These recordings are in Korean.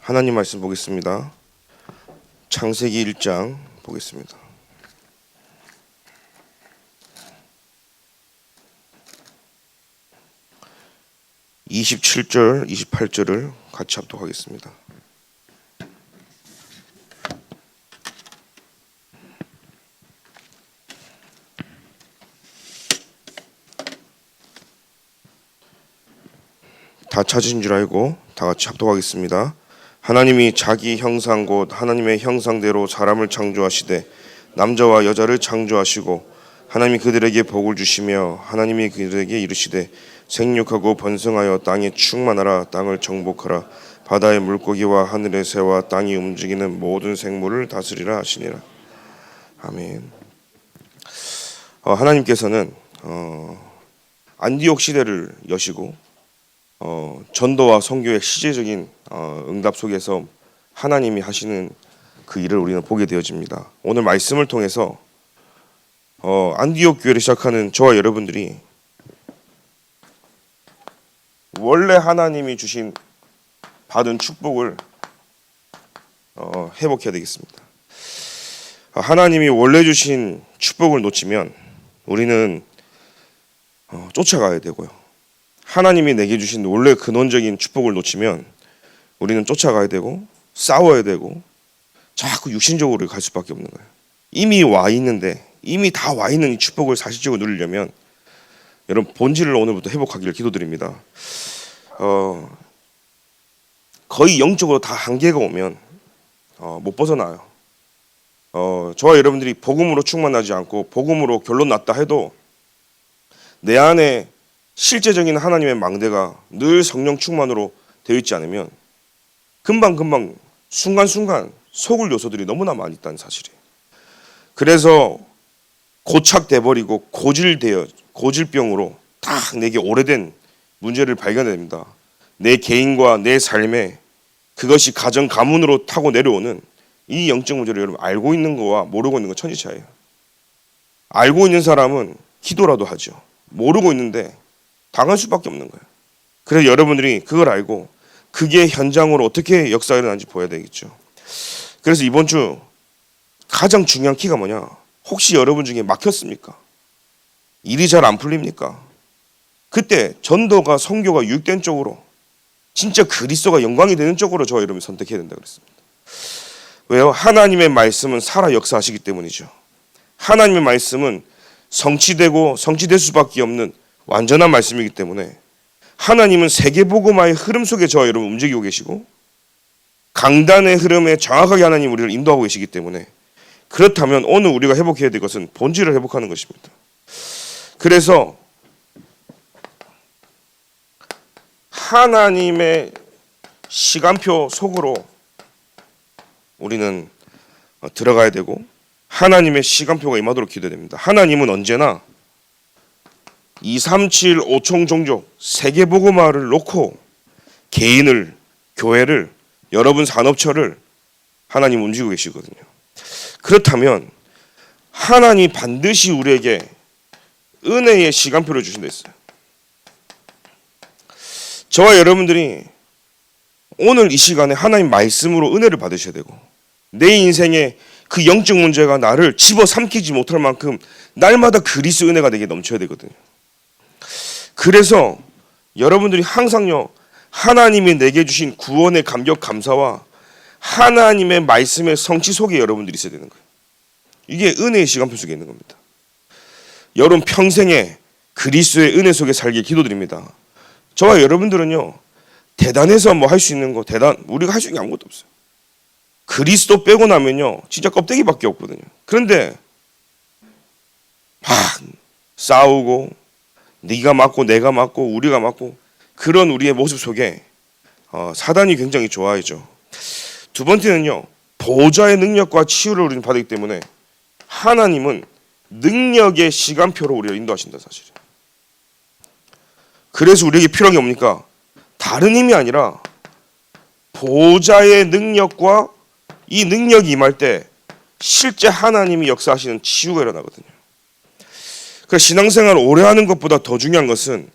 하나님 말씀 보겠습니다. 창세기 1장 보겠습니다. 27절, 28절을 같이 합독하겠습니다. 다 찾으신 줄 알고 다 같이 합독하겠습니다. 하나님이 자기 형상 곧 하나님의 형상대로 사람을 창조하시되 남자와 여자를 창조하시고 하나님이 그들에게 복을 주시며 하나님이 그들에게 이르시되 생육하고 번성하여 땅에 충만하라. 땅을 정복하라. 바다의 물고기와 하늘의 새와 땅이 움직이는 모든 생물을 다스리라 하시니라. 아멘. 하나님께서는 안디옥 시대를 여시고 전도와 선교의 시제적인 응답 속에서 하나님이 하시는 그 일을 우리는 보게 되어집니다. 오늘 말씀을 통해서 안디옥 교회를 시작하는 저와 여러분들이 원래 하나님이 주신 받은 축복을 회복해야 되겠습니다. 하나님이 원래 주신 축복을 놓치면 우리는 쫓아가야 되고요. 하나님이 내게 주신 원래 근원적인 축복을 놓치면 우리는 쫓아가야 되고 싸워야 되고 자꾸 육신적으로 갈 수밖에 없는 거예요. 이미 와 있는데 이미 다 와 있는 이 축복을 사실적으로 누리려면 여러분 본질을 오늘부터 회복하기를 기도드립니다. 거의 영적으로 다 한계가 오면 못 벗어나요. 저와 여러분들이 복음으로 충만하지 않고 복음으로 결론 났다 해도 내 안에 실제적인 하나님의 망대가 늘 성령 충만으로 되어 있지 않으면 금방 순간순간 속을 요소들이 너무나 많이 있다는 사실이에요. 그래서 고착돼 버리고 고질병으로 딱 내게 오래된 문제를 발견됩니다. 내 개인과 내 삶에 그것이 가정 가문으로 타고 내려오는 이 영적 문제를 여러분 알고 있는 거와 모르고 있는 건 천지 차이예요. 알고 있는 사람은 기도라도 하죠. 모르고 있는데 당할 수밖에 없는 거예요. 그래서 여러분들이 그걸 알고 그게 현장으로 어떻게 역사가 일어나는지 보여야 되겠죠. 그래서 이번 주 가장 중요한 키가 뭐냐? 혹시 여러분 중에 막혔습니까? 일이 잘 안 풀립니까? 그때 전도가 선교가 유익된 쪽으로 진짜 그리스도가 영광이 되는 쪽으로 저와 여러분이 선택해야 된다고 그랬습니다. 왜요? 하나님의 말씀은 살아 역사하시기 때문이죠. 하나님의 말씀은 성취될 수밖에 없는 완전한 말씀이기 때문에 하나님은 세계복음화의 흐름 속에 저와 여러분 움직이고 계시고 강단의 흐름에 정확하게 하나님 우리를 인도하고 계시기 때문에 그렇다면 오늘 우리가 회복해야 될 것은 본질을 회복하는 것입니다. 그래서 하나님의 시간표 속으로 우리는 들어가야 되고 하나님의 시간표가 임하도록 기도됩니다. 하나님은 언제나 237 5총 종족 세계복음화를 놓고 개인을 교회를 여러분 산업처를 하나님 움직이고 계시거든요. 그렇다면 하나님 반드시 우리에게 은혜의 시간표를 주신다 했어요. 저와 여러분들이 오늘 이 시간에 하나님 말씀으로 은혜를 받으셔야 되고 내 인생에 그 영적 문제가 나를 집어삼키지 못할 만큼 날마다 그리스도 은혜가 내게 넘쳐야 되거든요. 그래서 여러분들이 항상요 하나님이 내게 주신 구원의 감격 감사와 하나님의 말씀의 성취 속에 여러분들이 있어야 되는 거예요. 이게 은혜의 시간표 속에 있는 겁니다. 여러분 평생에 그리스도의 은혜 속에 살길 기도드립니다. 저와 여러분들은요 대단해서 뭐 할 수 있는 거 우리가 할 수 있는 게 아무것도 없어요. 그리스도 빼고 나면요 진짜 껍데기밖에 없거든요. 그런데 막 싸우고 네가 맞고 내가 맞고 우리가 맞고 그런 우리의 모습 속에 사단이 굉장히 좋아하죠. 두 번째는요 보좌의 능력과 치유를 우리는 받기 때문에 하나님은 능력의 시간표로 우리를 인도하신다 사실이에요. 그래서 우리에게 필요한 게 뭡니까? 다른 힘이 아니라 보좌의 능력과 이 능력이 임할 때 실제 하나님이 역사하시는 치유가 일어나거든요. 그래서 신앙생활을 오래 하는 것보다 더 중요한 것은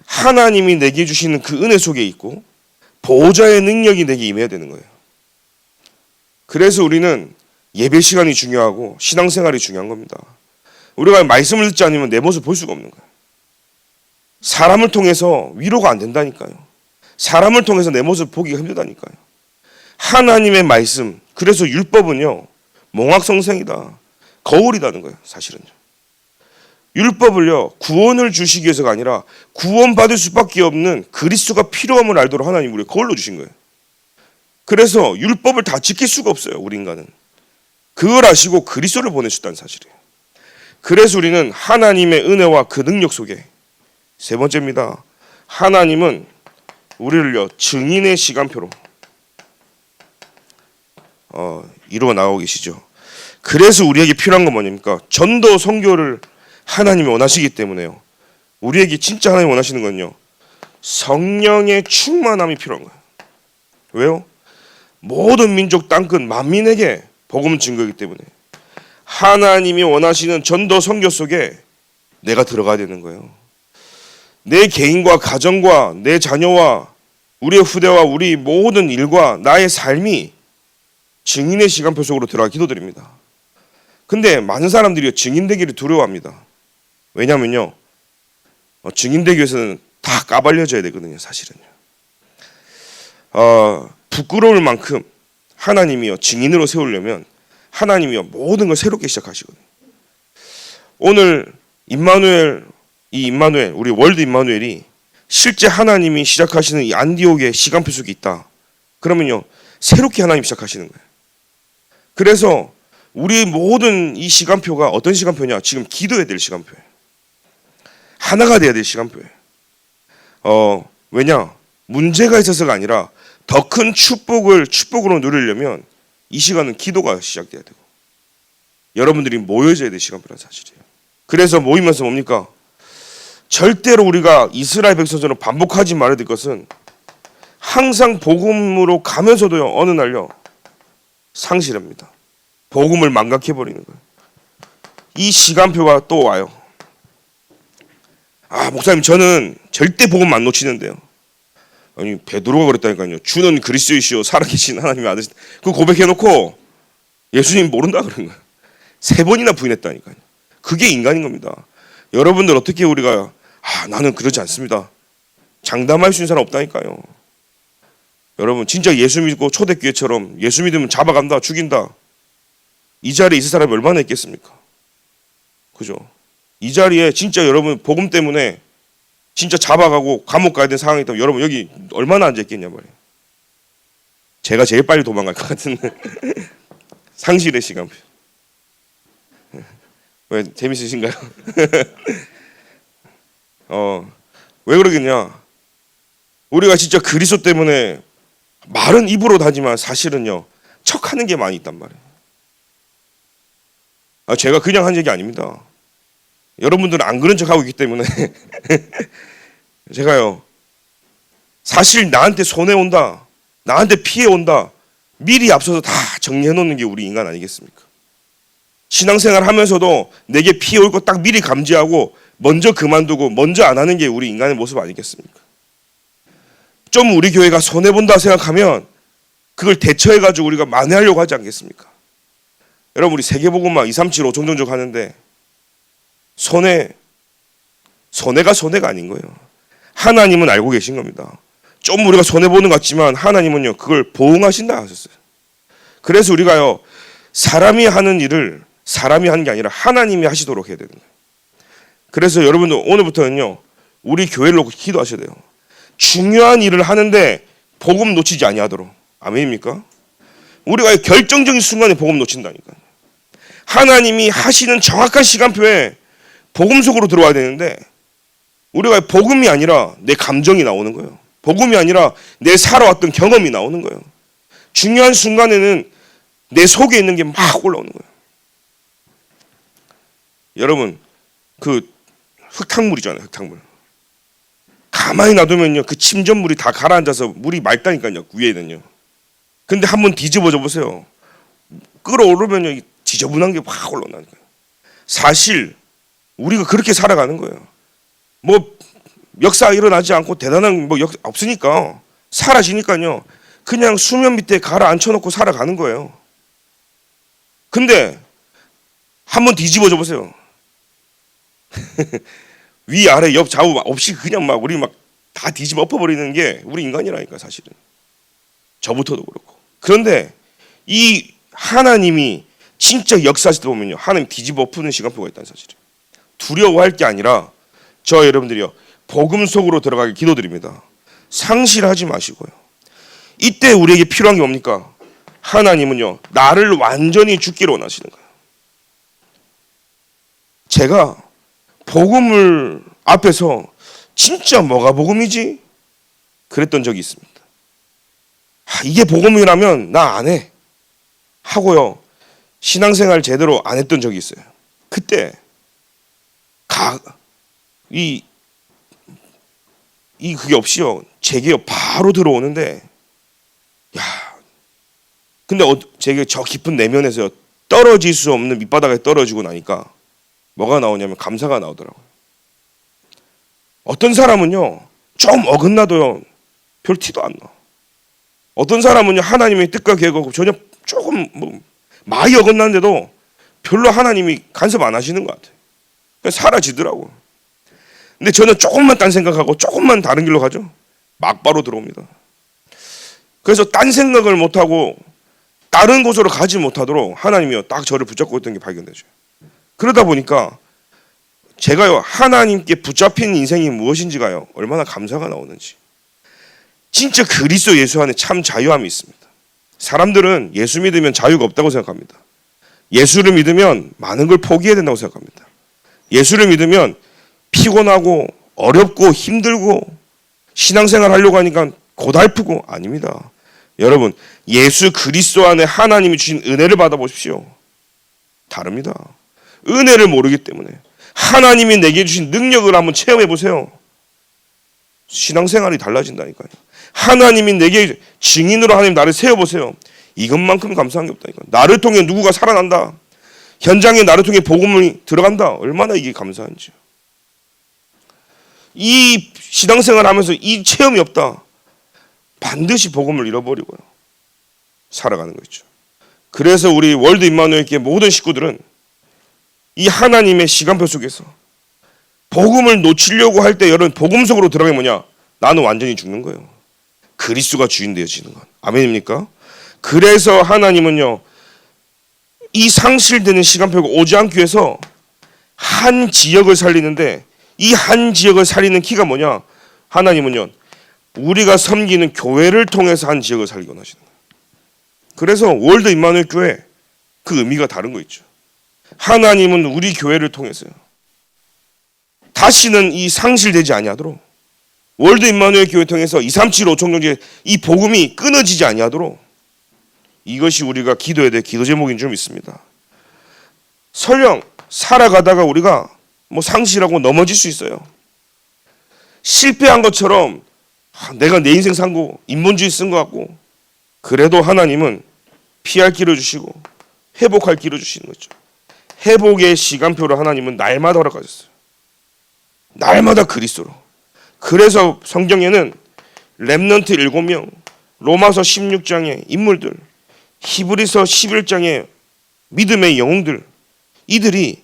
하나님이 내게 주시는 그 은혜 속에 있고 보호자의 능력이 내게 임해야 되는 거예요. 그래서 우리는 예배 시간이 중요하고 신앙생활이 중요한 겁니다. 우리가 말씀을 듣지 않으면 내 모습 볼 수가 없는 거예요. 사람을 통해서 위로가 안 된다니까요. 사람을 통해서 내 모습 보기가 힘들다니까요. 하나님의 말씀, 그래서 율법은요, 몽학성생이다, 거울이라는 거예요. 사실은요. 율법을요, 구원을 주시기 위해서가 아니라 구원받을 수밖에 없는 그리스도가 필요함을 알도록 하나님 우리 거울로 주신 거예요. 그래서 율법을 다 지킬 수가 없어요. 우리 인간은. 그걸 아시고 그리스도를 보내셨다는 사실이에요. 그래서 우리는 하나님의 은혜와 그 능력 속에, 세 번째입니다, 하나님은 우리를요 증인의 시간표로 이루어 나오고 계시죠. 그래서 우리에게 필요한 건 뭐냐니까 전도 선교를 하나님이 원하시기 때문에요. 우리에게 진짜 하나님 원하시는 건요, 성령의 충만함이 필요한 거예요. 왜요? 모든 민족 땅끝 만민에게 복음 증거이기 때문에 하나님이 원하시는 전도 선교 속에 내가 들어가야 되는 거예요. 내 개인과 가정과 내 자녀와 우리의 후대와 우리 모든 일과 나의 삶이 증인의 시간표 속으로 들어가 기도드립니다. 근데 많은 사람들이 증인되기를 두려워합니다. 왜냐면요, 증인되기 위해서는 다 까발려져야 되거든요. 사실은요. 부끄러울 만큼 하나님이요 증인으로 세우려면 하나님이요 모든 걸 새롭게 시작하시거든요. 오늘 임마누엘, 우리 월드 임마누엘이 실제 하나님이 시작하시는 이 안디옥의 시간표 속에 있다. 그러면요 새롭게 하나님 시작하시는 거예요. 그래서 우리 모든 이 시간표가 어떤 시간표냐? 지금 기도해야 될 시간표예요. 하나가 돼야 될 시간표예요. 왜냐? 문제가 있어서가 아니라 더 큰 축복으로 누리려면 이 시간은 기도가 시작돼야 되고 여러분들이 모여져야 될 시간표라는 사실이에요. 그래서 모이면서 뭡니까? 절대로 우리가 이스라엘 백성처럼 반복하지 말아야 될 것은 항상 복음으로 가면서도요 어느 날요 상실합니다. 복음을 망각해버리는 거예요. 이 시간표가 또 와요. 목사님 저는 절대 복음 안 놓치는데요. 아니 베드로가 그랬다니까요. 주는 그리스도이시오 살아계신 하나님의 아들. 그 고백해놓고 예수님 모른다 그런 거예요. 3번이나 부인했다니까요. 그게 인간인 겁니다. 여러분들 어떻게 우리가 나는 그러지 않습니다. 장담할 수 있는 사람 없다니까요. 여러분 진짜 예수 믿고 초대교회처럼 예수 믿으면 잡아간다 죽인다 이 자리에 있을 사람이 얼마나 있겠습니까? 그죠? 이 자리에 진짜 여러분 복음 때문에 진짜 잡아가고 감옥 가야 되는 상황이 있다면 여러분 여기 얼마나 앉아있겠냐 말이에요. 제가 제일 빨리 도망갈 것 같은 상실의 시간표. 왜 재밌으신가요? 왜 그러겠냐? 우리가 진짜 그리스도 때문에 말은 입으로 하지만 사실은요 척하는 게 많이 있단 말이에요. 제가 그냥 한 얘기 아닙니다. 여러분들은 안 그런 척하고 있기 때문에 제가요 사실 나한테 손해 온다, 나한테 피해 온다 미리 앞서서 다 정리해 놓는 게 우리 인간 아니겠습니까? 신앙생활 하면서도 내게 피해 올 거 딱 미리 감지하고 먼저 그만두고 먼저 안 하는 게 우리 인간의 모습 아니겠습니까? 좀 우리 교회가 손해본다 생각하면 그걸 대처해가지고 우리가 만회하려고 하지 않겠습니까? 여러분 우리 세계복음화 2, 3, 7, 5 종종족 하는데 손해가 아닌 거예요. 하나님은 알고 계신 겁니다. 좀 우리가 손해보는 것 같지만 하나님은요 그걸 보응하신다 하셨어요. 그래서 우리가요 사람이 하는 일을 사람이 하는 게 아니라 하나님이 하시도록 해야 되는 거예요. 그래서 여러분들 오늘부터는요 우리 교회를 놓고 기도하셔야 돼요. 중요한 일을 하는데 복음 놓치지 아니하도록. 아멘입니까? 우리가 결정적인 순간에 복음 놓친다니까요. 하나님이 하시는 정확한 시간표에 복음 속으로 들어와야 되는데 우리가 복음이 아니라 내 감정이 나오는 거예요. 복음이 아니라 내 살아왔던 경험이 나오는 거예요. 중요한 순간에는 내 속에 있는 게 막 올라오는 거예요. 여러분 그 흙탕물이잖아요. 흙탕물. 가만히 놔두면요 그 침전물이 다 가라앉아서 물이 맑다니까요. 위에는요. 근데 한번 뒤집어져 보세요. 끌어오르면요 지저분한 게 확 올라오는 거예요. 사실 우리가 그렇게 살아가는 거예요. 뭐 역사 일어나지 않고 대단한 뭐 없으니까 사라지니까요. 그냥 수면 밑에 가라앉혀놓고 살아가는 거예요. 근데 한번 뒤집어져 보세요. 위, 아래, 옆, 좌우 없이 그냥 막 우리 막 다 뒤집어 엎어버리는 게 우리 인간이라니까 사실은. 저부터도 그렇고. 그런데 이 하나님이 진짜 역사하실 때 보면요. 하나님 뒤집어 엎는 시간표가 있다는 사실이에요. 두려워할 게 아니라 저 여러분들이요. 복음 속으로 들어가길 기도드립니다. 상실하지 마시고요. 이때 우리에게 필요한 게 뭡니까? 하나님은요. 나를 완전히 죽기를 원하시는 거예요. 제가 복음을 앞에서 진짜 뭐가 복음이지? 그랬던 적이 있습니다. 이게 복음이라면 나 안 해. 하고요. 신앙생활 제대로 안 했던 적이 있어요. 그때 그게 없이요. 제게요 바로 들어오는데 근데 제게 저 깊은 내면에서 떨어질 수 없는 밑바닥에 떨어지고 나니까 뭐가 나오냐면 감사가 나오더라고요. 어떤 사람은요 좀 어긋나도요 별 티도 안 나. 어떤 사람은요 하나님의 뜻과 계획하고 전혀 조금 많이 어긋났는데도 별로 하나님이 간섭 안 하시는 것 같아요. 그냥 사라지더라고요. 근데 저는 조금만 딴 생각하고 조금만 다른 길로 가죠. 막바로 들어옵니다. 그래서 딴 생각을 못하고 다른 곳으로 가지 못하도록 하나님이요 딱 저를 붙잡고 있던 게 발견되죠. 그러다 보니까 제가요 하나님께 붙잡힌 인생이 무엇인지가요 얼마나 감사가 나오는지. 진짜 그리스도 예수 안에 참 자유함이 있습니다. 사람들은 예수 믿으면 자유가 없다고 생각합니다. 예수를 믿으면 많은 걸 포기해야 된다고 생각합니다. 예수를 믿으면 피곤하고 어렵고 힘들고 신앙생활 하려고 하니까 고달프고 아닙니다. 여러분 예수 그리스도 안에 하나님이 주신 은혜를 받아보십시오. 다릅니다. 은혜를 모르기 때문에 하나님이 내게 주신 능력을 한번 체험해 보세요. 신앙생활이 달라진다니까요. 하나님이 내게 증인으로 하나님 나를 세워보세요. 이것만큼 감사한 게 없다니까. 나를 통해 누구가 살아난다. 현장에 나를 통해 복음이 들어간다. 얼마나 이게 감사한지요. 이 신앙생활 하면서 이 체험이 없다. 반드시 복음을 잃어버리고요. 살아가는 거죠. 그래서 우리 월드 임마누엘교회 모든 식구들은 이 하나님의 시간표 속에서 복음을 놓치려고 할 때 여러분 복음 속으로 들어가면 뭐냐? 나는 완전히 죽는 거예요. 그리스도가 주인 되어지는 것. 아멘입니까? 그래서 하나님은요. 이 상실되는 시간표가 오지 않기 위해서 한 지역을 살리는데 이 한 지역을 살리는 키가 뭐냐? 하나님은요. 우리가 섬기는 교회를 통해서 한 지역을 살리곤 하시는 거예요. 그래서 월드 임마누엘 교회 그 의미가 다른 거 있죠. 하나님은 우리 교회를 통해서요. 다시는 이 상실되지 아니하도록 월드 임마누엘 교회 통해서 237 5청정제 이 복음이 끊어지지 아니하도록 이것이 우리가 기도해야 될 기도 제목인 줄 믿습니다. 설령 살아가다가 우리가 상실하고 넘어질 수 있어요. 실패한 것처럼 내가 내 인생 산 거 인본주의 쓴 것 같고 그래도 하나님은 피할 길을 주시고 회복할 길을 주시는 거죠. 회복의 시간표를 하나님은 날마다 허락하셨어요. 날마다 그리스도로. 그래서 성경에는 렘넌트 7명, 로마서 16장의 인물들, 히브리서 11장의 믿음의 영웅들, 이들이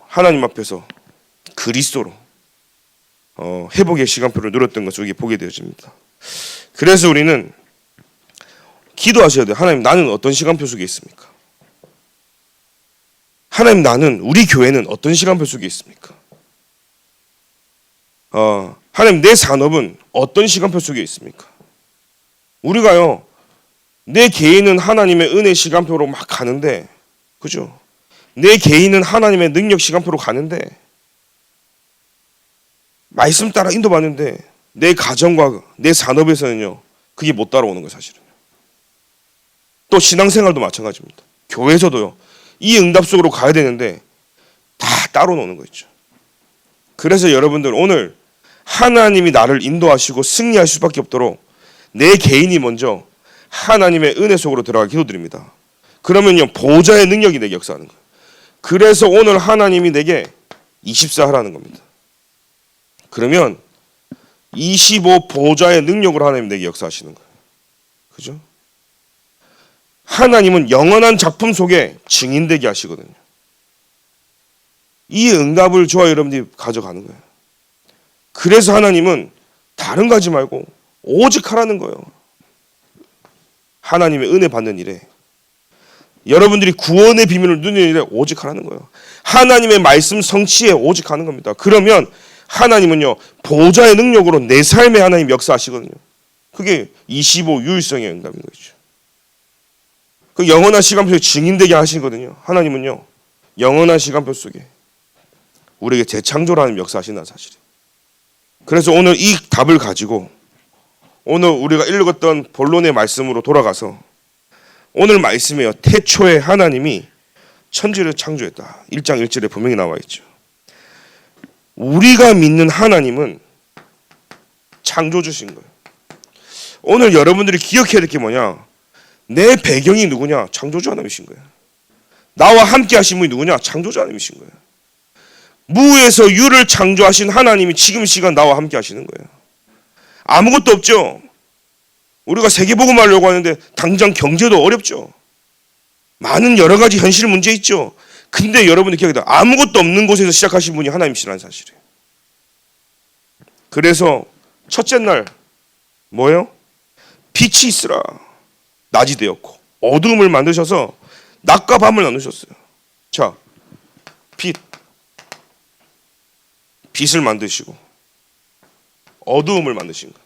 하나님 앞에서 그리스도로 회복의 시간표를 누렸던 것을 보게 되어집니다. 그래서 우리는 기도하셔야 돼요. 하나님 나는 어떤 시간표 속에 있습니까? 하나님 나는 우리 교회는 어떤 시간표 속에 있습니까? 하나님 내 산업은 어떤 시간표 속에 있습니까? 우리가요 내 개인은 하나님의 은혜 시간표로 막 가는데 그죠? 내 개인은 하나님의 능력 시간표로 가는데 말씀 따라 인도받는데 내 가정과 내 산업에서는요 그게 못 따라오는 거예요 사실은. 또 신앙생활도 마찬가지입니다. 교회에서도요 이 응답 속으로 가야 되는데 다 따로 노는 거 있죠. 그래서 여러분들 오늘 하나님이 나를 인도하시고 승리할 수밖에 없도록 내 개인이 먼저 하나님의 은혜 속으로 들어가 기도드립니다. 그러면요 보좌의 능력이 내게 역사하는 거예요. 그래서 오늘 하나님이 내게 24 하라는 겁니다. 그러면 25 보좌의 능력으로 하나님 내게 역사하시는 거예요. 그죠? 하나님은 영원한 작품 속에 증인되게 하시거든요. 이 응답을 저와 여러분들이 가져가는 거예요. 그래서 하나님은 다른 거 하지 말고 오직 하라는 거예요. 하나님의 은혜 받는 일에, 여러분들이 구원의 비밀을 누리는 일에 오직 하라는 거예요. 하나님의 말씀 성취에 오직 하는 겁니다. 그러면 하나님은요, 보좌의 능력으로 내 삶에 하나님 역사하시거든요. 그게 25 유일성의 응답인 거죠. 그 영원한 시간표 속에 증인되게 하시거든요. 하나님은요, 영원한 시간표 속에 우리에게 재창조라는 역사하신다는 사실이에요. 그래서 오늘 이 답을 가지고 오늘 우리가 읽었던 본론의 말씀으로 돌아가서 오늘 말씀이에요. 태초에 하나님이 천지를 창조했다. 1장 1절에 분명히 나와 있죠. 우리가 믿는 하나님은 창조주신 거예요. 오늘 여러분들이 기억해야 될 게 뭐냐? 내 배경이 누구냐? 창조주 하나님이신 거예요. 나와 함께 하신 분이 누구냐? 창조주 하나님이신 거예요. 무에서 유를 창조하신 하나님이 지금 이 시간 나와 함께 하시는 거예요. 아무것도 없죠. 우리가 세계복음 하려고 하는데 당장 경제도 어렵죠. 많은 여러 가지 현실 문제 있죠. 근데 여러분들 기억해야 돼요. 아무것도 없는 곳에서 시작하신 분이 하나님이시라는 사실이에요. 그래서 첫째 날 뭐예요? 빛이 있으라. 낮이 되었고 어두움을 만드셔서 낮과 밤을 나누셨어요. 자, 빛을 만드시고 어두움을 만드신 거예요.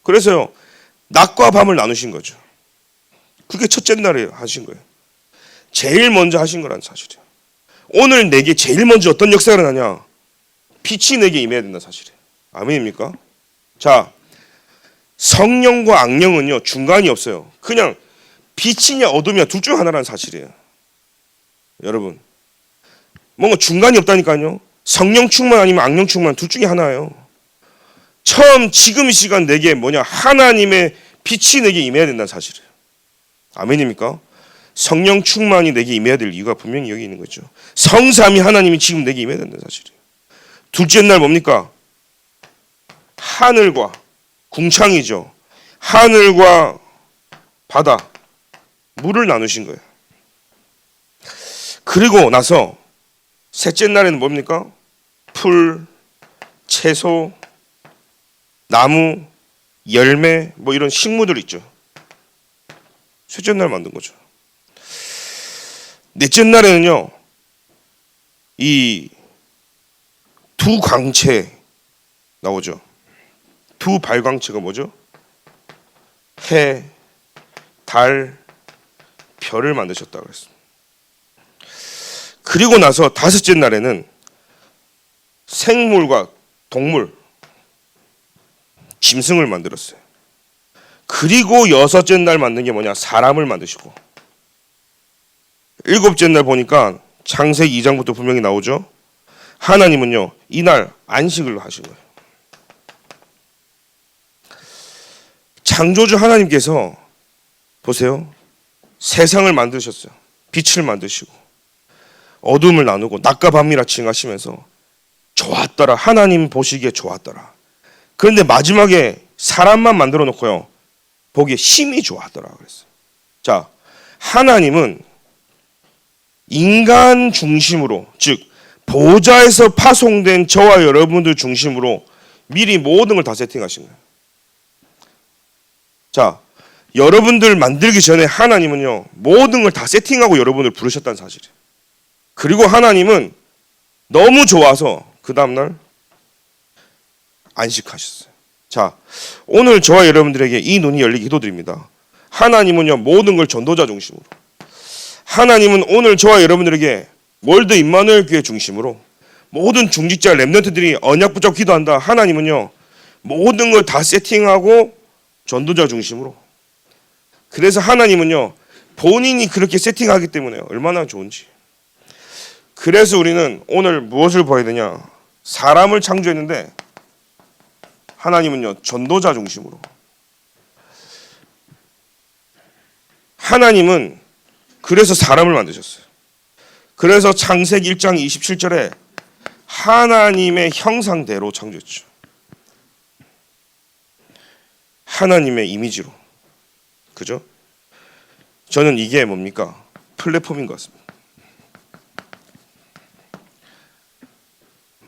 그래서요, 낮과 밤을 나누신 거죠. 그게 첫째 날에 하신 거예요. 제일 먼저 하신 거라는 사실이에요. 오늘 내게 제일 먼저 어떤 역사가 일어나냐? 빛이 내게 임해야 된다는 사실이에요. 아멘입니까? 자, 성령과 악령은요, 중간이 없어요. 그냥 빛이냐 어둠이냐 둘 중 하나라는 사실이에요. 여러분, 뭔가 중간이 없다니까요. 성령 충만 아니면 악령 충만 둘 중에 하나예요. 지금 이 시간 내게 뭐냐? 하나님의 빛이 내게 임해야 된다는 사실이에요. 아멘입니까? 성령 충만이 내게 임해야 될 이유가 분명히 여기 있는 거죠. 성삼위 하나님이 지금 내게 임해야 된다는 사실이에요. 둘째 날 뭡니까? 하늘과 궁창이죠. 하늘과 바다, 물을 나누신 거예요. 그리고 나서 셋째 날에는 뭡니까? 풀, 채소, 나무, 열매, 뭐 이런 식물들 있죠. 셋째 날 만든 거죠. 넷째 날에는요, 이 두 광채 나오죠. 두 발광체가 뭐죠? 해, 달, 별을 만드셨다고 그랬습니다. 그리고 나서 다섯째 날에는 생물과 동물, 짐승을 만들었어요. 그리고 여섯째 날 만든 게 뭐냐? 사람을 만드시고, 일곱째 날 보니까 창세기 2장부터 분명히 나오죠. 하나님은요, 이날 안식을 하신 거예요. 창조주 하나님께서 보세요. 세상을 만드셨어요. 빛을 만드시고 어둠을 나누고 낮과 밤이라 칭하시면서 좋았더라. 하나님 보시기에 좋았더라. 그런데 마지막에 사람만 만들어 놓고요, 보기에 심히 좋았더라 그랬어요. 자, 하나님은 인간 중심으로, 즉 보좌에서 파송된 저와 여러분들 중심으로 미리 모든 걸 다 세팅하신 거예요. 자, 여러분들 만들기 전에 하나님은요, 모든 걸 다 세팅하고 여러분을 부르셨다는 사실이에요. 그리고 하나님은 너무 좋아서 그 다음날 안식하셨어요. 자, 오늘 저와 여러분들에게 이 눈이 열리게 기도드립니다. 하나님은요, 모든 걸 전도자 중심으로, 하나님은 오늘 저와 여러분들에게 월드 임마누엘 교회 중심으로 모든 중직자 렘넌트들이 언약 붙잡고 기도한다. 하나님은요, 모든 걸 다 세팅하고 전도자 중심으로. 그래서 하나님은요, 본인이 그렇게 세팅하기 때문에 얼마나 좋은지. 그래서 우리는 오늘 무엇을 봐야 되냐? 사람을 창조했는데 하나님은요, 전도자 중심으로. 하나님은 그래서 사람을 만드셨어요. 그래서 창세기 1장 27절에 하나님의 형상대로 창조했죠. 하나님의 이미지로. 그죠? 저는 이게 뭡니까? 플랫폼인 것 같습니다.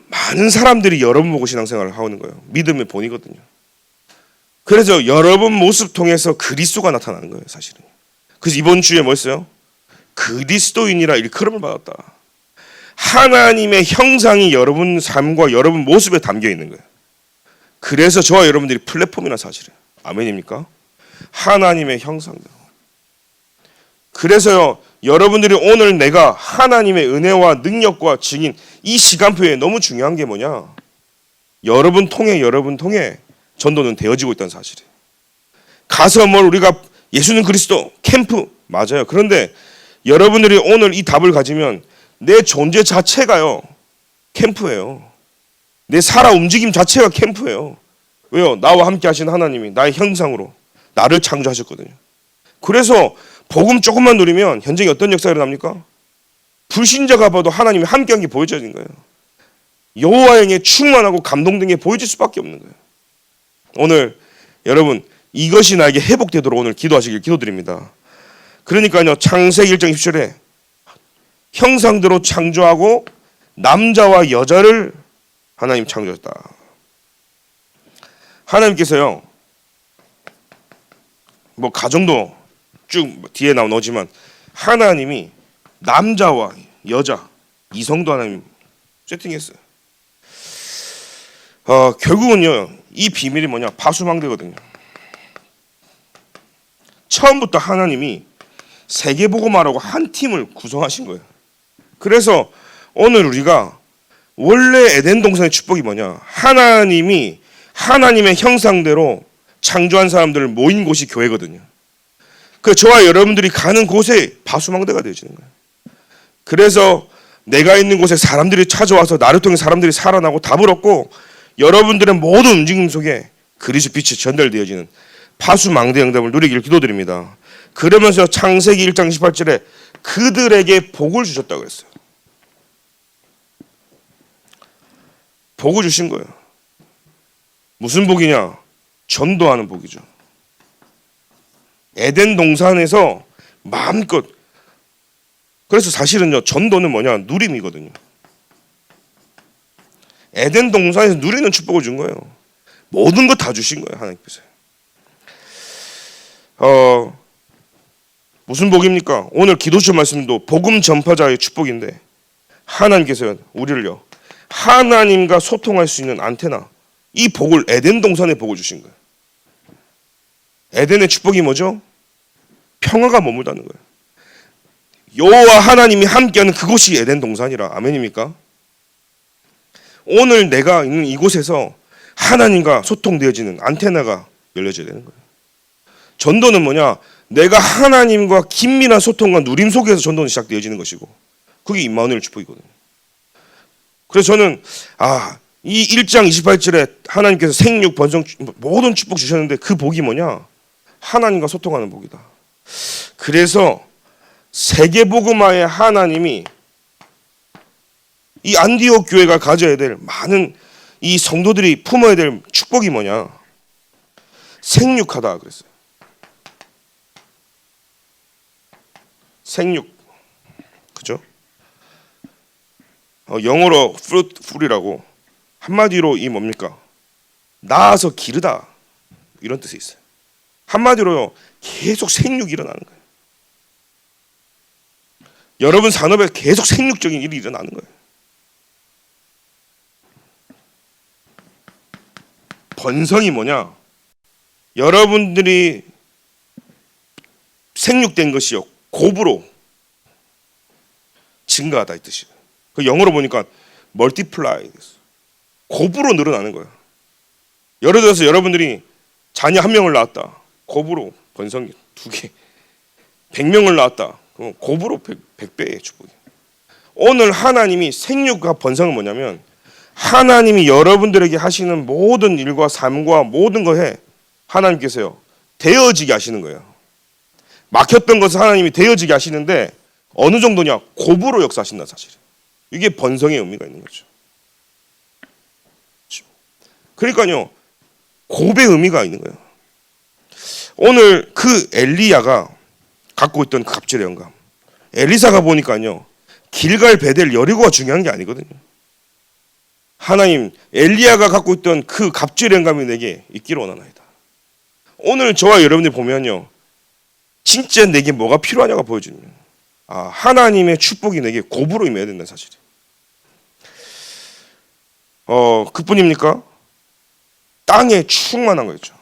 많은 사람들이 여러분 보고 신앙생활을 하는 거예요. 믿음의 본이거든요. 그래서 여러분 모습 통해서 그리스도가 나타나는 거예요, 사실은. 그래서 이번 주에 뭐였어요? 그리스도인이라 일컬음을 받았다. 하나님의 형상이 여러분 삶과 여러분 모습에 담겨 있는 거예요. 그래서 저와 여러분들이 플랫폼이란 사실이에요. 아멘입니까? 하나님의 형상대로. 그래서요, 여러분들이 오늘 내가 하나님의 은혜와 능력과 증인, 이 시간표에 너무 중요한 게 뭐냐? 여러분 통해 전도는 되어지고 있다는 사실이에요. 가서 뭘 우리가 예수는 그리스도 캠프 맞아요. 그런데 여러분들이 오늘 이 답을 가지면 내 존재 자체가요 캠프예요. 내 살아 움직임 자체가 캠프예요. 왜요? 나와 함께 하신 하나님이 나의 형상으로 나를 창조하셨거든요. 그래서 복음 조금만 누리면 현장에 어떤 역사가 일어납니까? 불신자가 봐도 하나님이 함께한 게 보여지는 거예요. 여호와의 영에 충만하고 감동된 게 보여질 수밖에 없는 거예요. 오늘 여러분 이것이 나에게 회복되도록 오늘 기도하시길 기도드립니다. 그러니까요, 창세기 1장 10절에 형상대로 창조하고 남자와 여자를 하나님 창조했다. 하나님께서요, 뭐 가정도 쭉 뒤에 나오지만 하나님이 남자와 여자 이성도 하나님 세팅했어요. 결국은요, 이 비밀이 뭐냐? 파수망대거든요. 처음부터 하나님이 세계복음화라고 한 팀을 구성하신 거예요. 그래서 오늘 우리가 원래 에덴 동산의 축복이 뭐냐? 하나님이 하나님의 형상대로 창조한 사람들을 모인 곳이 교회거든요. 그 저와 여러분들이 가는 곳에 파수망대가 되어지는 거예요. 그래서 내가 있는 곳에 사람들이 찾아와서 나를 통해 사람들이 살아나고 답을 얻고 여러분들의 모든 움직임 속에 그리스도 빛이 전달되어지는 파수망대 응답을 누리기를 기도드립니다. 그러면서 창세기 1장 18절에 그들에게 복을 주셨다고 했어요. 복을 주신 거예요. 무슨 복이냐? 전도하는 복이죠. 에덴 동산에서 마음껏, 그래서 사실은요, 전도는 뭐냐? 누림이거든요. 에덴 동산에서 누리는 축복을 준 거예요. 모든 것 다 주신 거예요, 하나님께서. 무슨 복입니까? 오늘 기도처 말씀도 복음 전파자의 축복인데 하나님께서 우리를요, 하나님과 소통할 수 있는 안테나, 이 복을 에덴 동산에 복을 주신 거예요. 에덴의 축복이 뭐죠? 평화가 머물다는 거예요. 여호와 하나님이 함께하는 그곳이 에덴 동산이라. 아멘입니까? 오늘 내가 있는 이곳에서 하나님과 소통되어지는 안테나가 열려져야 되는 거예요. 전도는 뭐냐? 내가 하나님과 긴밀한 소통과 누림 속에서 전도는 시작되어지는 것이고, 그게 임마누엘 축복이거든요. 그래서 저는 이 1장 28절에 하나님께서 생육, 번성 모든 축복 주셨는데 그 복이 뭐냐? 하나님과 소통하는 복이다. 그래서 세계복음화의 하나님이 이 안디옥 교회가 가져야 될 많은 이 성도들이 품어야 될 축복이 뭐냐? 생육하다 그랬어요. 생육, 그죠? 영어로 fruitful이라고, 한마디로 이 뭡니까? 낳아서 기르다, 이런 뜻이 있어요. 한마디로요, 계속 생육이 일어나는 거예요. 여러분 산업에 계속 생육적인 일이 일어나는 거예요. 번성이 뭐냐? 여러분들이 생육된 것이요, 곱으로 증가하다 이 뜻이에요. 그 영어로 보니까 multiply, 곱으로 늘어나는 거예요. 예를 들어서 여러분들이 자녀 1명을 낳았다. 곱으로 번성이 2개. 100명을 낳았다. 그럼 곱으로 100배의 축복이. 오늘 하나님이 생육과 번성은 뭐냐면 하나님이 여러분들에게 하시는 모든 일과 삶과 모든 것에 하나님께서요 되어지게 하시는 거예요. 막혔던 것을 하나님이 되어지게 하시는데 어느 정도냐? 곱으로 역사하신다 사실. 이게 번성의 의미가 있는 거죠. 그러니까요, 곱의 의미가 있는 거예요. 오늘 그 엘리야가 갖고 있던 그 갑질의 영감, 엘리사가 보니까요 길갈 베델 여리고가 중요한 게 아니거든요. 하나님, 엘리야가 갖고 있던 그 갑질의 영감이 내게 있기를 원하나이다. 오늘 저와 여러분들 보면요, 진짜 내게 뭐가 필요하냐가 보여주는, 하나님의 축복이 내게 고부로 임해야 된다는 사실이. 그뿐입니까? 땅에 충만한 거였죠.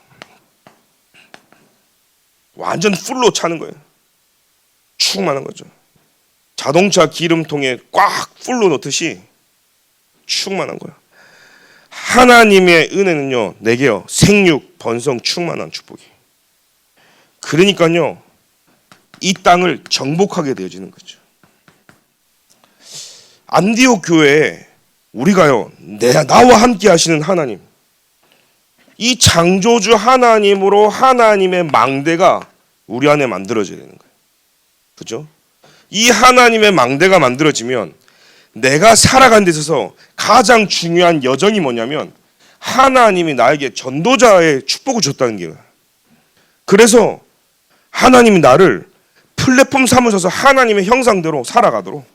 완전 풀로 차는 거예요. 충만한 거죠. 자동차 기름통에 꽉 풀로 넣듯이 충만한 거예요. 하나님의 은혜는요, 내게요 생육 번성 충만한 축복이. 그러니까요 이 땅을 정복하게 되어지는 거죠. 안디옥 교회에 우리가요 나와 함께 하시는 하나님, 이 창조주 하나님으로 하나님의 망대가 우리 안에 만들어져야 되는 거예요. 그죠? 이 하나님의 망대가 만들어지면 내가 살아가는 데 있어서 가장 중요한 여정이 뭐냐면 하나님이 나에게 전도자의 축복을 줬다는 거예요. 그래서 하나님이 나를 플랫폼 삼으셔서 하나님의 형상대로 살아가도록,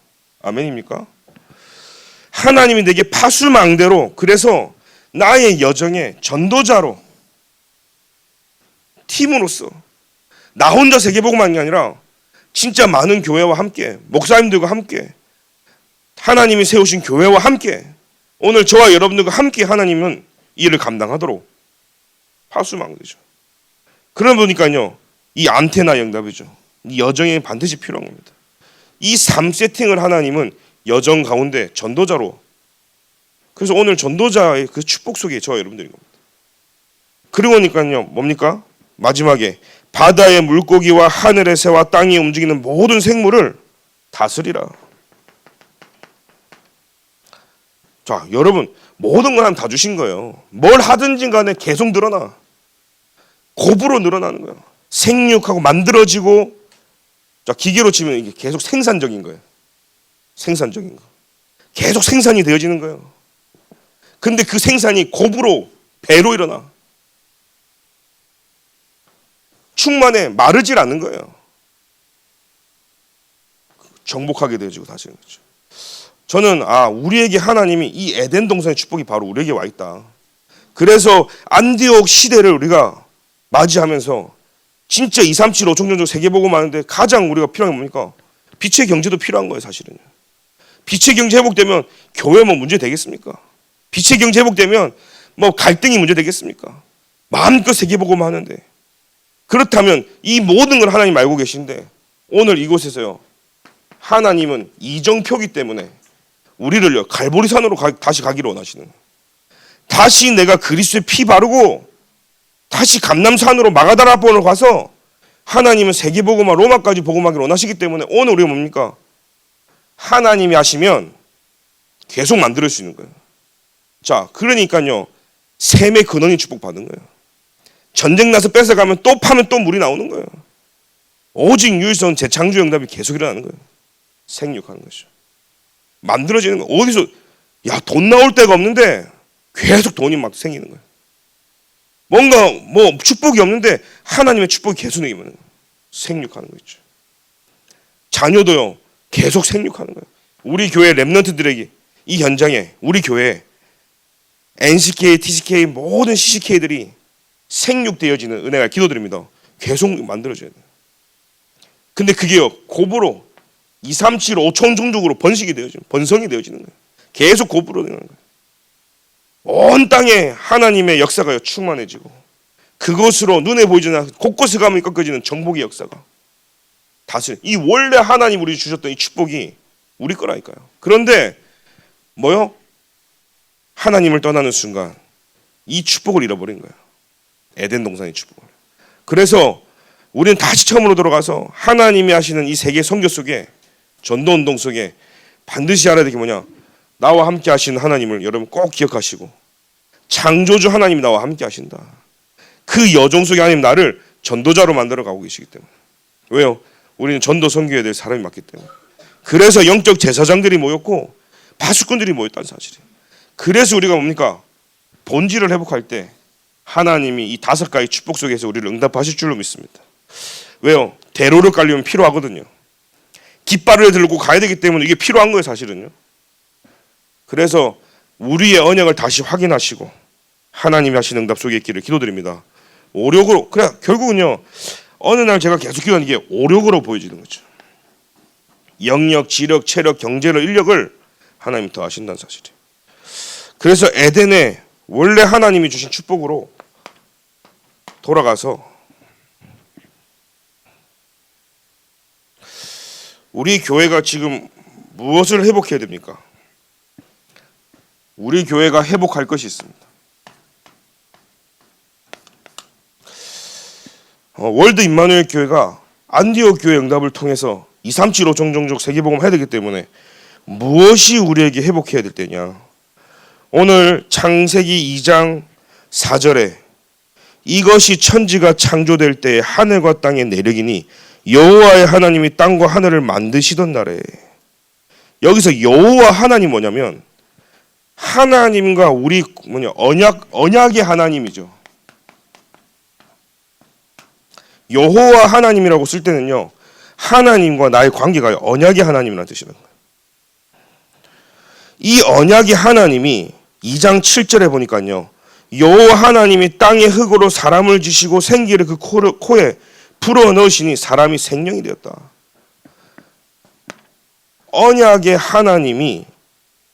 아멘입니까? 하나님이 내게 파수망대로, 그래서 나의 여정에 전도자로, 팀으로서 나 혼자 세계복음하는 게 아니라 진짜 많은 교회와 함께, 목사님들과 함께, 하나님이 세우신 교회와 함께, 오늘 저와 여러분들과 함께 하나님은 이 일을 감당하도록 파수망대죠. 그러다 보니까요 이 안테나 응답이죠. 이 여정에 반드시 필요한 겁니다. 이 3세팅을 하나님은 여정 가운데 전도자로, 그래서 오늘 전도자의 그 축복 속에 저와 여러분들인 겁니다. 그러니까요 뭡니까? 마지막에 바다의 물고기와 하늘의 새와 땅이 움직이는 모든 생물을 다스리라. 자, 여러분, 모든 걸 하나님 다 주신 거예요. 뭘 하든지 간에 계속 늘어나. 고부로 늘어나는 거예요. 생육하고 만들어지고, 자, 기계로 치면 이게 계속 생산적인 거예요. 생산적인 거. 계속 생산이 되어지는 거예요. 근데 그 생산이 고부로, 배로 일어나. 충만해, 마르질 않는 거예요. 정복하게 되어지고 다시. 저는 우리에게 하나님이 이 에덴 동산의 축복이 바로 우리에게 와 있다. 그래서 안디옥 시대를 우리가 맞이하면서 진짜 2, 3, 7, 5천 정도 세계보고 많은데 가장 우리가 필요한 게 뭡니까? 빛의 경제도 필요한 거예요, 사실은. 빛의 경제 회복되면 교회 뭐 문제 되겠습니까? 빛의 경제 회복되면 뭐 갈등이 문제 되겠습니까? 마음껏 세계보고만 하는데. 그렇다면 이 모든 걸 하나님 알고 계신데 오늘 이곳에서요 하나님은 이정표기 때문에 우리를요 갈보리산으로 다시 가기를 원하시는 거예요. 다시 내가 그리스도의 피 바르고 다시 감람산으로 마가다라본으로 가서 하나님은 세계복음화 로마까지 복음하기를 원하시기 때문에 오늘 우리가 뭡니까? 하나님이 하시면 계속 만들 수 있는 거예요. 자, 그러니까요 샘의 근원이 축복받은 거예요. 전쟁 나서 뺏어가면 또 파면 또 물이 나오는 거예요. 오직 유일성 재창조 응답이 계속 일어나는 거예요. 생육하는 것이죠. 만들어지는 거예요. 어디서 돈 나올 데가 없는데 계속 돈이 막 생기는 거예요. 뭔가 뭐 축복이 없는데 하나님의 축복이 계속 내기만 해요. 생육하는 거죠. 자녀도요 계속 생육하는 거예요. 우리 교회 랩런트들에게 이 현장에 우리 교회 NCK, TCK 모든 CCK들이 생육되어지는 은혜가 기도드립니다. 계속 만들어져야 돼요. 근데 그게요 고부로 2, 3, 7, 5천 종족으로 번식이 되어지는, 번성이 되어지는 거예요. 계속 고부로 되는 거예요. 온 땅에 하나님의 역사가 충만해지고 그것으로 눈에 보이지 않는 곳곳에 가면 꺾어지는 정복의 역사가 다시 이 원래 하나님 우리 주셨던 이 축복이 우리 거라니까요. 그런데 뭐요? 하나님을 떠나는 순간 이 축복을 잃어버린 거예요. 에덴 동산의 축복을. 그래서 우리는 다시 처음으로 돌아가서 하나님이 하시는 이 세계 선교 속에 전도운동 속에 반드시 알아야 될 게 뭐냐? 나와 함께 하시는 하나님을 여러분 꼭 기억하시고 창조주 하나님이 나와 함께 하신다. 그 여정 속에 하나님 나를 전도자로 만들어 가고 계시기 때문에. 왜요? 우리는 전도 선교해야 될 사람이 맞기 때문에. 그래서 영적 제사장들이 모였고 파수꾼들이 모였다는 사실이에요. 그래서 우리가 뭡니까? 본질을 회복할 때 하나님이 이 5가지 축복 속에서 우리를 응답하실 줄로 믿습니다. 왜요? 대로를 깔려면 필요하거든요. 깃발을 들고 가야 되기 때문에 이게 필요한 거예요, 사실은요. 그래서 우리의 언약을 다시 확인하시고 하나님이 하신 응답 속에 있기를 기도드립니다. 오력으로, 그래 결국은요, 어느 날 제가 계속 기도하는 게 오력으로 보여지는 거죠. 영력, 지력, 체력, 경제력, 인력을 하나님이 더 하신다는 사실이에요. 그래서 에덴에 원래 하나님이 주신 축복으로 돌아가서 우리 교회가 지금 무엇을 회복해야 됩니까? 우리 교회가 회복할 것이 있습니다. 월드 임마누엘 교회가 안디옥 교회 응답을 통해서 237호 종종족 세계복음 해야 되기 때문에 무엇이 우리에게 회복해야 될 때냐? 오늘 창세기 2장 4절에 이것이 천지가 창조될 때에 하늘과 땅의 내력이니 여호와의 하나님이 땅과 하늘을 만드시던 날에, 여기서 여호와 하나님 뭐냐면 하나님과 우리 언약의 하나님이죠. 여호와 하나님이라고 쓸 때는요, 하나님과 나의 관계가 언약의 하나님이라는 뜻이라는 거예요. 이 언약의 하나님이 2장 7절에 보니까요, 여호와 하나님이 땅의 흙으로 사람을 지시고 생기를 그 코에 불어넣으시니 사람이 생명이 되었다. 언약의 하나님이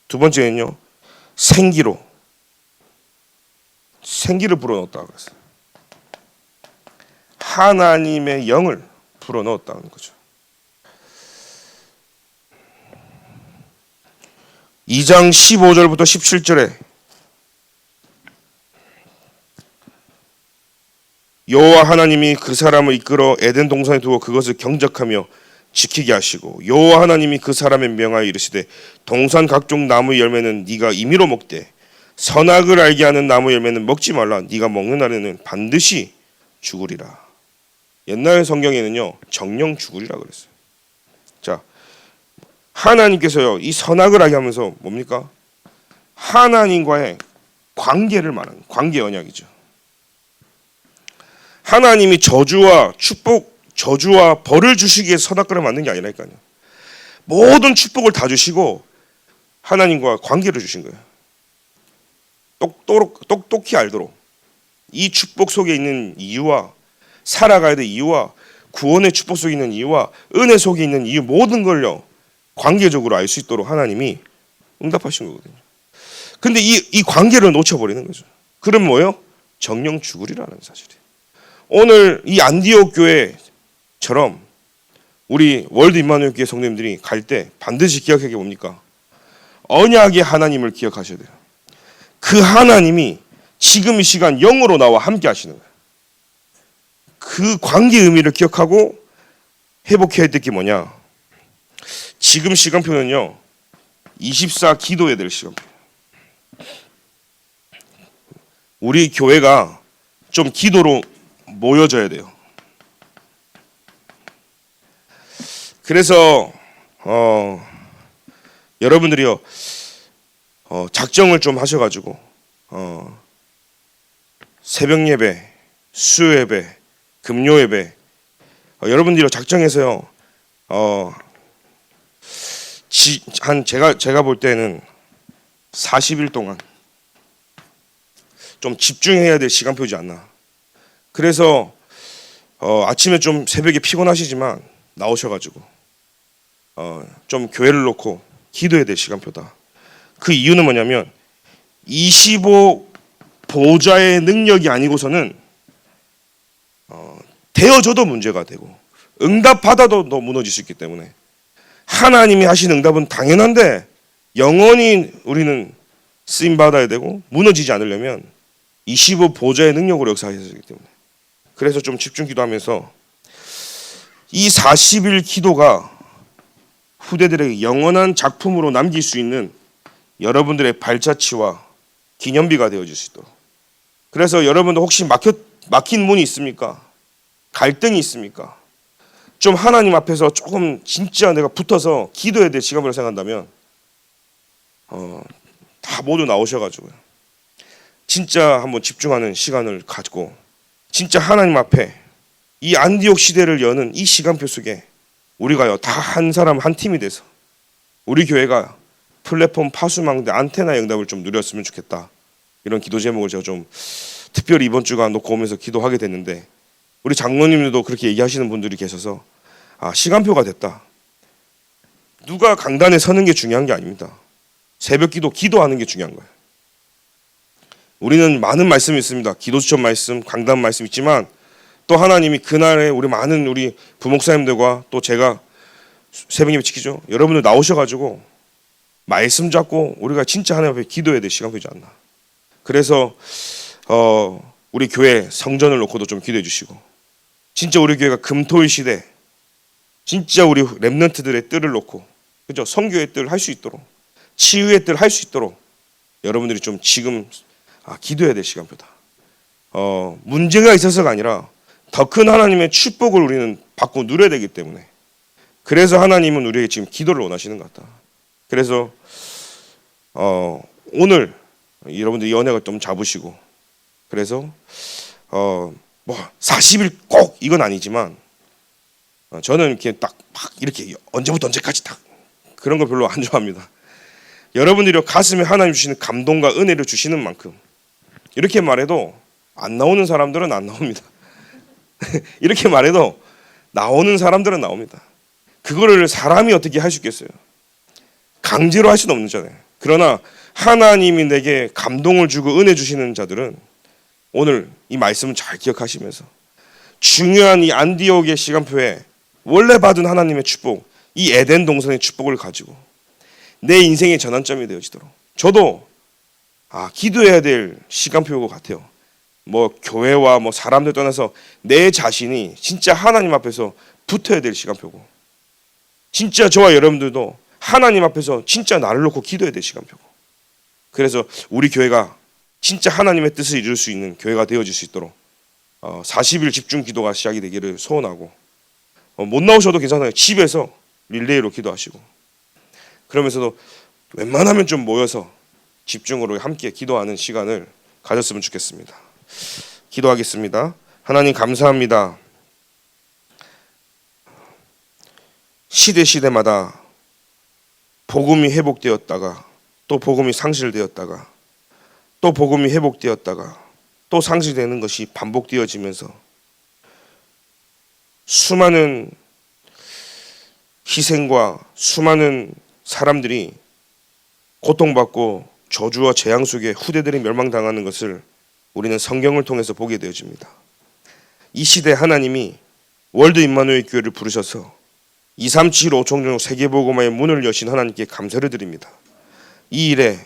두 번째는요, 생기를 불어넣었다 그랬어요. 하나님의 영을 불어넣었다는 거죠. 2장 15절부터 17절에 여호와 하나님이 그 사람을 이끌어 에덴 동산에 두어 그것을 경작하며 지키게 하시고, 여호와 하나님이 그 사람에 명하여 이르시되 동산 각종 나무 열매는 네가 임의로 먹되 선악을 알게 하는 나무 열매는 먹지 말라. 네가 먹는 날에는 반드시 죽으리라. 옛날 성경에는요, 정령 죽으리라 그랬어요. 자, 하나님께서요, 이 선악을 알게 하면서 뭡니까? 하나님과의 관계를 말하는 관계 언약이죠. 하나님이 저주와 축복, 저주와 벌을 주시기 위해 선악과를 만든 게 아니라니까요. 모든 축복을 다 주시고 하나님과 관계를 주신 거예요. 똑똑히 알도록 이 축복 속에 있는 이유와 살아가야 될 이유와 구원의 축복 속에 있는 이유와 은혜 속에 있는 이유, 모든 걸요 관계적으로 알 수 있도록 하나님이 응답하신 거거든요. 근데 이 관계를 놓쳐버리는 거죠. 그럼 뭐예요? 정령 죽으리라는 사실이에요. 오늘 이 안디옥 교회처럼 우리 월드 임마누엘 교회 성도님들이 갈 때 반드시 기억하게 게 뭡니까? 언약의 하나님을 기억하셔야 돼요. 그 하나님이 지금 이 시간 영으로 나와 함께 하시는 거예요. 그 관계의 의미를 기억하고 회복해야 될 게 뭐냐? 지금 시간표는요, 24 기도해야 될 시간표예요. 우리 교회가 좀 기도로 모여져야 돼요. 그래서 여러분들이요, 작정을 좀 하셔가지고 새벽 예배, 수요 예배, 금요 예배, 여러분들이 작정해서요, 제가 볼 때는 40일 동안 좀 집중해야 될 시간표지 않나. 그래서 아침에 좀 새벽에 피곤하시지만 나오셔가지고 좀 교회를 놓고 기도해야 될 시간표다. 그 이유는 뭐냐면 25 보좌의 능력이 아니고서는 되어져도 문제가 되고 응답받아도 더 무너질 수 있기 때문에, 하나님이 하신 응답은 당연한데 영원히 우리는 쓰임받아야 되고 무너지지 않으려면 25 보좌의 능력으로 역사하셔야 되기 때문에, 그래서 좀 집중 기도하면서 이 40일 기도가 후대들에게 영원한 작품으로 남길 수 있는 여러분들의 발자취와 기념비가 되어질 수 있도록. 그래서 여러분도 혹시 막힌 문이 있습니까? 갈등이 있습니까? 좀 하나님 앞에서 조금 진짜 내가 붙어서 기도해야 될 시간을 생각한다면 다 모두 나오셔가지고요, 진짜 한번 집중하는 시간을 가지고 진짜 하나님 앞에 이 안디옥 시대를 여는 이 시간표 속에 우리가요 다 한 사람 한 팀이 돼서 우리 교회가 플랫폼 파수망대 안테나의 응답을 좀 누렸으면 좋겠다. 이런 기도 제목을 제가 좀 특별히 이번 주가 놓고 오면서 기도하게 됐는데 우리 장로님들도 그렇게 얘기하시는 분들이 계셔서 시간표가 됐다. 누가 강단에 서는 게 중요한 게 아닙니다. 새벽 기도하는 게 중요한 거예요. 우리는 많은 말씀이 있습니다. 기도 추천 말씀, 강단 말씀 있지만 또 하나님이 그날에 우리 많은 우리 부목사님들과 또 제가 새벽 예배 지키죠. 여러분들 나오셔가지고 말씀 잡고 우리가 진짜 하나님 앞에 기도해야 될 시간표지 않나. 그래서 우리 교회 성전을 놓고도 좀 기도해 주시고 진짜 우리 교회가 금토일 시대 진짜 우리 렘넌트들의 뜰을 놓고 그죠? 선교의 뜰 할 수 있도록 치유의 뜰 할 수 있도록 여러분들이 좀 지금 기도해야 될 시간표다. 문제가 있어서가 아니라 더 큰 하나님의 축복을 우리는 받고 누려야 되기 때문에 그래서 하나님은 우리에게 지금 기도를 원하시는 것 같다. 그래서 오늘 여러분들 이 언약을 좀 잡으시고 그래서 뭐 40일 꼭 이건 아니지만 저는 이렇게 딱 막 이렇게 언제부터 언제까지 딱 그런 거 별로 안 좋아합니다. 여러분들이 가슴에 하나님 주시는 감동과 은혜를 주시는 만큼 이렇게 말해도 안 나오는 사람들은 안 나옵니다. 이렇게 말해도 나오는 사람들은 나옵니다. 그거를 사람이 어떻게 할 수 있겠어요? 강제로 할 수는 없잖아요. 그러나 하나님이 내게 감동을 주고 은혜 주시는 자들은 오늘 이 말씀을 잘 기억하시면서 중요한 이 안디옥의 시간표에 원래 받은 하나님의 축복, 이 에덴 동산의 축복을 가지고 내 인생의 전환점이 되어지도록 저도 기도해야 될 시간표인 것 같아요. 뭐 교회와 뭐 사람들 떠나서 내 자신이 진짜 하나님 앞에서 붙어야 될 시간표고 진짜 저와 여러분들도 하나님 앞에서 진짜 나를 놓고 기도해야 될 시간표고 그래서 우리 교회가 진짜 하나님의 뜻을 이룰 수 있는 교회가 되어질 수 있도록 40일 집중 기도가 시작이 되기를 소원하고 못 나오셔도 괜찮아요. 집에서 릴레이로 기도하시고 그러면서도 웬만하면 좀 모여서 집중으로 함께 기도하는 시간을 가졌으면 좋겠습니다. 기도하겠습니다. 하나님 감사합니다. 시대마다 복음이 회복되었다가 또 복음이 상실되었다가 또 복음이 회복되었다가 또 상실되는 것이 반복되어지면서 수많은 희생과 수많은 사람들이 고통받고 저주와 재앙 속에 후대들이 멸망당하는 것을 우리는 성경을 통해서 보게 되어집니다. 이 시대 하나님이 월드 임마누엘 교회를 부르셔서 237 5총종 세계복음화의 문을 여신 하나님께 감사를 드립니다. 이 일에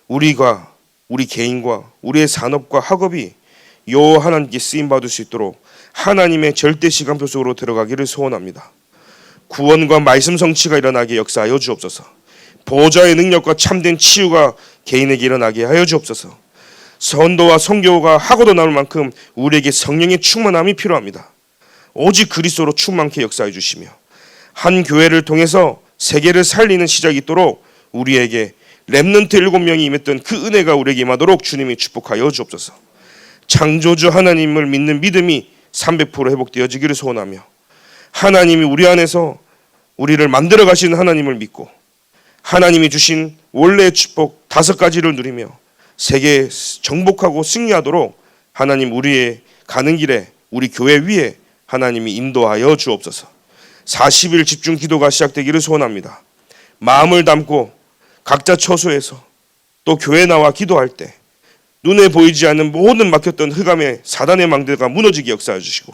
우리가 우리 개인과 우리의 산업과 학업이 여호와 하나님께 쓰임받을 수 있도록 하나님의 절대 시간표 속으로 들어가기를 소원합니다. 구원과 말씀 성취가 일어나게 역사하여 주옵소서. 보호자의 능력과 참된 치유가 개인에게 일어나게 하여 주옵소서. 선도와 선교가 하고도 남을 만큼 우리에게 성령의 충만함이 필요합니다. 오직 그리스도로 충만케 역사해 주시며 한 교회를 통해서 세계를 살리는 시작이 있도록 우리에게 렘넌트 7명이 임했던 그 은혜가 우리에게 임하도록 주님이 축복하여 주옵소서. 창조주 하나님을 믿는 믿음이 300% 회복되어지기를 소원하며 하나님이 우리 안에서 우리를 만들어 가시는 하나님을 믿고 하나님이 주신 원래의 축복 5가지를 누리며 세계에 정복하고 승리하도록 하나님 우리의 가는 길에 우리 교회 위에 하나님이 인도하여 주옵소서. 40일 집중 기도가 시작되기를 소원합니다. 마음을 담고 각자 처소에서 또 교회 나와 기도할 때 눈에 보이지 않는 모든 막혔던 흑암의 사단의 망대가 무너지게 역사해 주시고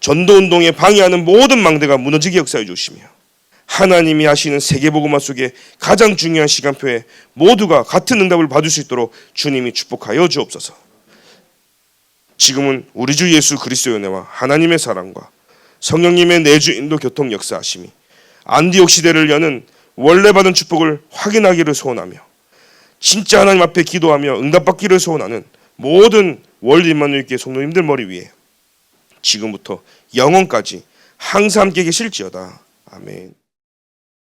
전도운동에 방해하는 모든 망대가 무너지게 역사해 주시며 하나님이 하시는 세계복음화 속에 가장 중요한 시간표에 모두가 같은 응답을 받을 수 있도록 주님이 축복하여 주옵소서. 지금은 우리 주 예수 그리스도의 은혜와 하나님의 사랑과 성령님의 내주 인도 교통 역사하심이 안디옥 시대를 여는 원래 받은 축복을 확인하기를 소원하며 진짜 하나님 앞에 기도하며 응답받기를 소원하는 모든 월드 임마누엘 교회 성도님들 머리 위에 지금부터 영원까지 항상 함께 계실지어다. 아멘.